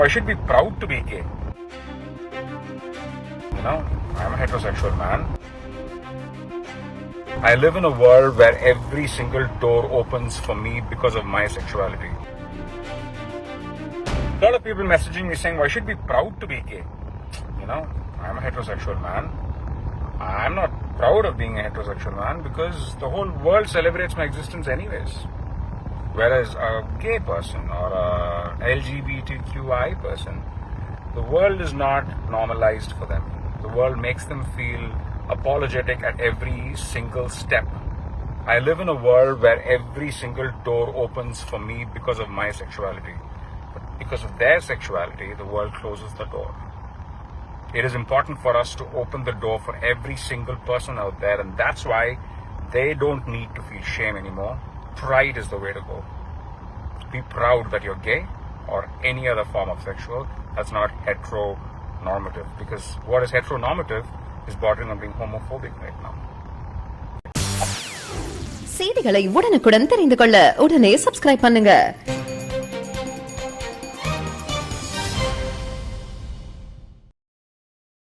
I should be proud to be gay. You know, I'm a heterosexual man. I live in a world where every single door opens for me because of my sexuality. A lot of people messaging me saying, well, I should be proud to be gay. You know, I'm a heterosexual man. I'm not proud of being a heterosexual man because the whole world celebrates my existence anyways. Whereas a gay person or a LGBTQI person, the world is not normalized for them. The world makes them feel apologetic at every single step. I live in a world where every single door opens for me because of my sexuality. But because of their sexuality, the world closes the door. It is important for us to open the door for every single person out there, and that's why they don't need to feel shame anymore. Pride is the way to go. Be proud that you're gay or any other form of sexual. That's not heteronormative, because what is heteronormative is bordering on being homophobic right now. செய்திகளை உடனுக்குடன் தெரிந்து கொள்ள உடனே subscribe பண்ணுங்க.